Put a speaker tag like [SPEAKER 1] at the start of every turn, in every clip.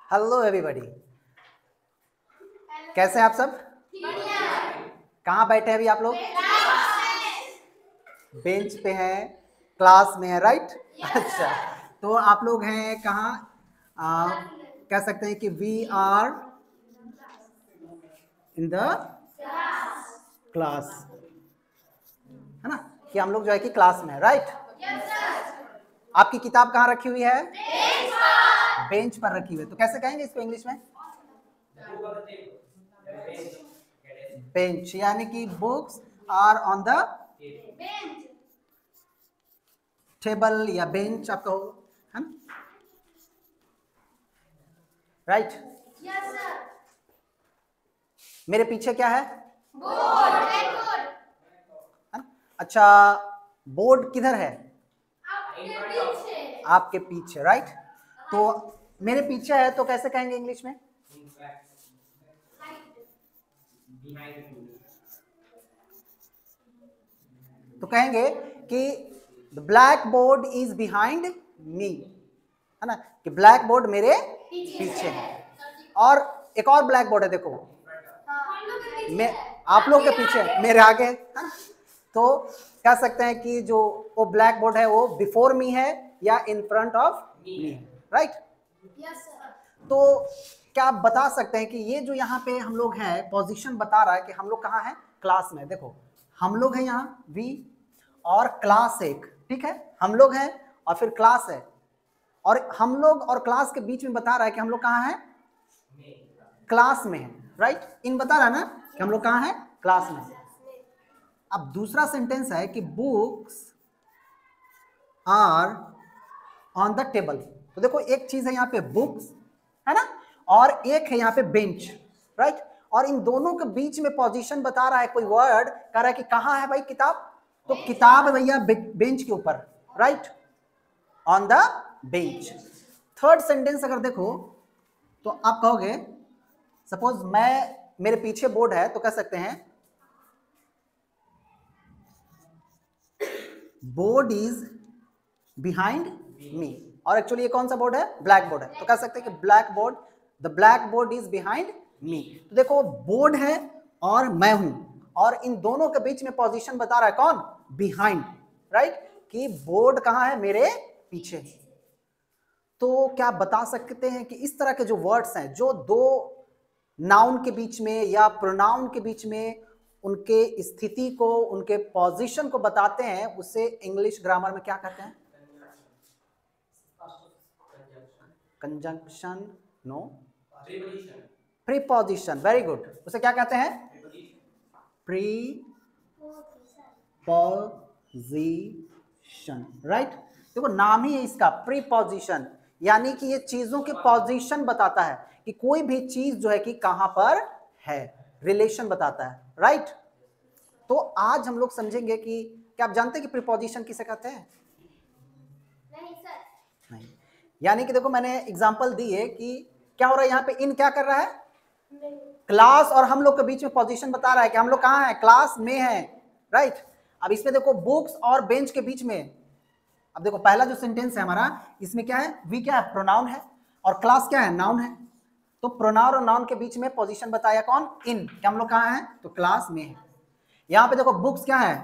[SPEAKER 1] Hello everybody, कैसे हैं आप सब? कहाँ बैठे हैं अभी आप लोग? बेंच पे हैं, क्लास में है, राइट? अच्छा, तो आप लोग हैं कहाँ? कह सकते हैं कि we are in the class, है ना? कि हम लोग जो है कि क्लास में है, राइट? आपकी किताब कहाँ रखी हुई है? बेंच पर रखी हुई है। तो कैसे कहेंगे इसको इंग्लिश में? बेंच, यानी कि books are on the table या बेंच आप कहो, है ना? राइट? मेरे पीछे क्या है? बोर्ड। अच्छा, बोर्ड किधर है? आपके पीछे, राइट? तो मेरे पीछे है तो कैसे कहेंगे इंग्लिश में? तो कहेंगे कि the black board is behind me, है ना? कि ब्लैक बोर्ड मेरे पीछे है। और एक और ब्लैक बोर्ड है, देखो मैं आप लोग के पीछे, मेरे आगे है ना? तो कह सकते हैं कि जो वो ब्लैक बोर्ड है वो बिफोर मी है या इन फ्रंट ऑफ मी है, राइट? तो क्या आप बता सकते हैं कि ये जो यहाँ पे हम लोग हैं, पोजीशन बता रहा है कि हम लोग कहाँ हैं? क्लास में। देखो हम लोग हैं यहाँ वी, और क्लास एक, ठीक है? हम लोग हैं और फिर क्लास है, और हम लोग और क्लास के बीच में बता रहा है कि हम लोग कहाँ हैं? क्लास में है, राइट? इन बता रहा है ना कि हम लोग कहाँ हैं? क्लास में। अब दूसरा सेंटेंस है कि books are on the table. तो देखो एक चीज है यहाँ पे बुक्स, है ना? और एक है यहाँ पे बेंच, राइट? और इन दोनों के बीच में पोजीशन बता रहा है, कोई वर्ड कह रहा है कि कहाँ है भाई किताब? तो किताब है भैया बेंच के ऊपर, right? On the bench. Third sentence अगर देखो तो आप कहोगे, सपोज मेरे पीछे बोर्ड है तो कह सकते हैं बोर्ड इज बिहाइंड मी। और एक्चुअली ये कौन सा बोर्ड है? ब्लैक बोर्ड है। तो कह सकते हैं कि black board, the black board is behind me. तो देखो बोर्ड है और मैं हूं, और इन दोनों के बीच में पोजीशन बता रहा है कौन? Behind, right? कि बोर्ड कहां है? मेरे पीछे। तो क्या बता सकते हैं कि इस तरह के जो वर्ड्स हैं जो दो नाउन के बीच में या प्रोनाउन के बीच में उनके स्थिति को, उनके पोजीशन को बताते हैं, उसे इंग्लिश ग्रामर में क्या कहते हैं? Conjunction? No, preposition. Very good. उसे क्या कहते हैं? Preposition, right? देखो नाम ही है इसका, प्रीपोजिशन, यानी कि ये चीजों के पोजीशन बताता है कि कोई भी चीज जो है कि कहां पर है, रिलेशन बताता है, राइट? तो आज हम लोग समझेंगे कि क्या आप जानते हैं कि प्रीपोजिशन किसे कहते हैं? नहीं। यानी कि देखो मैंने एग्जांपल दी है कि क्या हो रहा है यहाँ पे, इन क्या कर रहा है? क्लास और हम लोग के बीच में पोजीशन बता रहा है कि हम लोग कहाँ हैं? क्लास में हैं, राइट? अब इसमें देखो बुक्स और बेंच के बीच में, अब देखो पहला जो सेंटेंस है हमारा, इसमें क्या है? वी क्या है? प्रोनाउन है, और क्लास क्या है? नाउन है। तो प्रोनाउन और नाउन के बीच में पोजीशन बताया कौन? इन। क्या हम लोग कहाँ हैं? तो क्लास में है। यहाँ पे देखो बुक्स क्या है?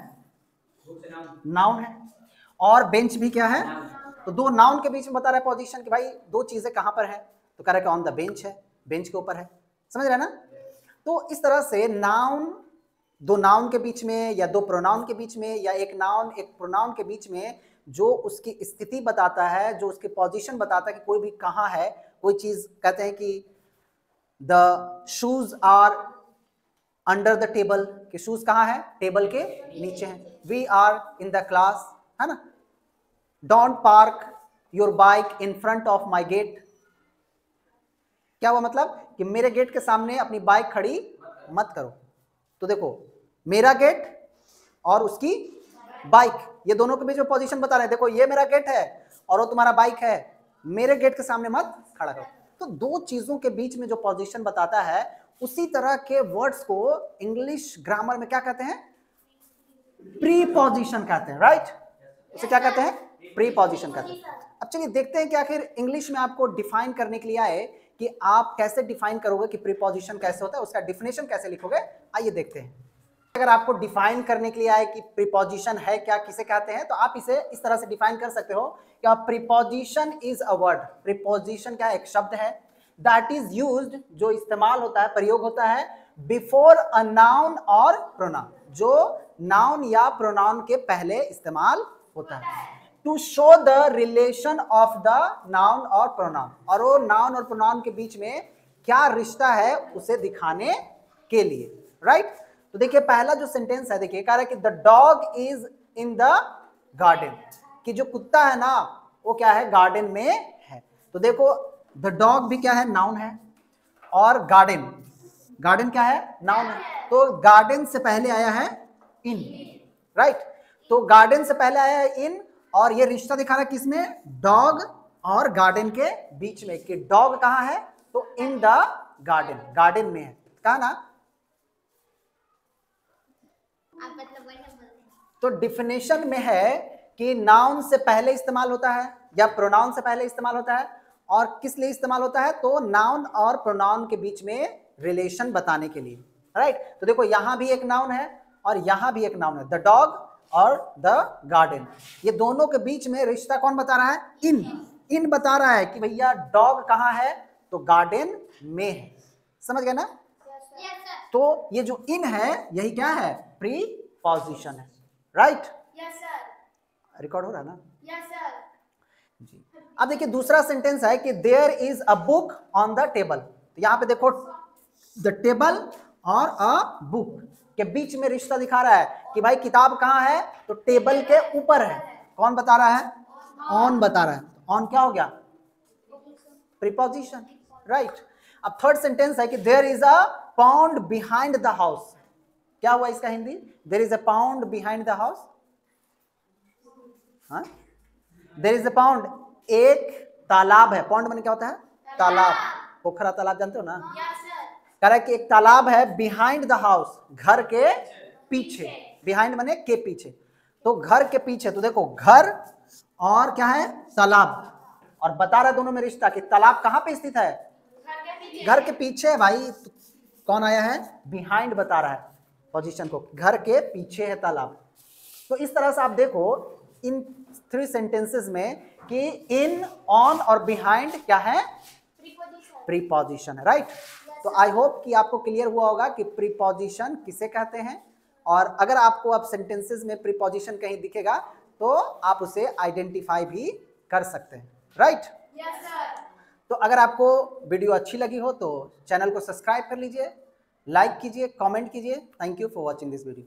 [SPEAKER 1] नाउन है, और बेंच भी क्या है? तो दो नाउन के बीच में बता रहा है पोजीशन कि भाई दो चीजें कहां पर है, तो कह रहा है कि ऑन द बेंच है, बेंच के ऊपर है। समझ रहे हैं ना? तो इस तरह से नाउन, दो नाउन के बीच में या दो प्रोनाउन के बीच में या एक नाउन एक प्रोनाउन के बीच में जो उसकी स्थिति बताता है, जो उसकी पोजीशन बताता है कि कोई भी कहाँ है, कोई चीज। कहते हैं कि the shoes are under the table, कि शूज कहाँ है? टेबल के नीचे है। We are in the class, है ना? Don't park your bike in front of my gate. क्या हुआ? मतलब कि मेरे गेट के सामने अपनी बाइक खड़ी मत करो। तो देखो मेरा गेट और उसकी बाइक, ये दोनों के बीच में पोजीशन बता रहे हैं। देखो ये मेरा गेट है और वो तुम्हारा बाइक है, मेरे गेट के सामने मत खड़ा करो। तो दो चीजों के बीच में जो पोजीशन बताता है, उसी तरह के वर्ड्स को इंग्लिश ग्रामर में क्या कहते हैं? प्रीपोजिशन कहते हैं, राइट? उसे क्या कहते हैं? प्रीपोजिशन कहते हैं। अब चलिए देखते हैं कि आखिर इंग्लिश में आपको डिफाइन करने के लिए आए कि आप कैसे डिफाइन करोगे कि प्रीपोजिशन कैसे होता है, उसका डिफिनेशन कैसे लिखोगे, आइए देखते हैं। अगर आपको डिफाइन करने के लिए आए कि प्रीपोजिशन है क्या, किसे कहते हैं, तो आप इसे इस तरह से डिफाइन कर सकते हो कि preposition is a word. Preposition क्या है? एक शब्द है दैट इज यूज्ड, जो इस्तेमाल होता है, प्रयोग होता है बिफोर अ नाउन और प्रोनाउन, जो नाउन या प्रोनाउन के पहले इस्तेमाल होता है, to show the relation of the noun और प्रोनाउन, और वो नाउन और प्रोनाउन के बीच में क्या रिश्ता है उसे दिखाने के लिए, राइट। तो देखिए पहला जो सेंटेंस है, देखिए कह रहा है कि the dog is in the garden, कि जो कुत्ता है ना वो क्या है? गार्डन में है। तो देखो द डॉग भी क्या है? नाउन है, और गार्डन, गार्डन क्या है? नाउन है। तो गार्डन से पहले आया है इन, राइट। तो गार्डन से पहले आया है इन, और ये रिश्ता दिखा रहा है किसमें? डॉग और गार्डन के बीच में, कि डॉग कहाँ है? तो इन द गार्डन, गार्डन में है, कहा ना। तो डिफिनेशन में है कि नाउन से पहले इस्तेमाल होता है या प्रोनाउन से पहले इस्तेमाल होता है, और किस लिए इस्तेमाल होता है? तो नाउन और प्रोनाउन के बीच में रिलेशन बताने के लिए, राइट। तो देखो यहां भी एक नाउन है और यहां भी एक नाउन है, द डॉग और द गार्डन, ये दोनों के बीच में रिश्ता कौन बता रहा है? इन बता रहा है कि भैया डॉग कहाँ है? तो गार्डन में है, समझ गए ना। तो ये जो इन है यही क्या है? प्रीपोजिशन है, राइट। रिकॉर्ड हो रहा है ना? जी। अब देखिए दूसरा सेंटेंस है कि there is a book on the table. तो यहाँ पे देखो द टेबल और अ बुक के बीच में रिश्ता दिखा रहा है कि भाई किताब कहाँ है? तो टेबल के ऊपर है। कौन बता रहा है? ऑन बता रहा है। ऑन क्या हो गया? Preposition, right. अब थर्ड सेंटेंस है कि there is a pound behind the house. क्या हुआ इसका Hindi? There is a pound behind the house. हाँ, देयर इज अ पाउंड, एक तालाब है। पाउंड माने क्या होता है? तालाब, पोखरा तालाब जानते हो ना। कह रहा है कि एक तालाब है बिहाइंड द हाउस, घर के पीछे। बिहाइंड माने के पीछे, तो घर के पीछे। तो देखो घर और क्या है? तालाब, और बता रहा दोनों में रिश्ता कि तालाब कहां पे स्थित है? घर के पीछे भाई। तो कौन आया है? बिहाइंड बता रहा है पोजीशन को, घर के पीछे है तालाब। तो इस तरह से आप देखो इन थ्री सेंटेंसेस में कि इन, ऑन और बिहाइंड क्या है? प्रीपोजिशन है, राइट। तो आई होप कि आपको क्लियर हुआ होगा कि प्रीपोजिशन किसे कहते हैं, और अगर आपको अब सेंटेंसेस में प्रीपोजिशन कहीं दिखेगा तो आप उसे आइडेंटिफाई भी कर सकते हैं, राइट। तो अगर आपको वीडियो अच्छी लगी हो तो चैनल को सब्सक्राइब कर लीजिए, लाइक कीजिए, कमेंट कीजिए। Thank you for watching this video.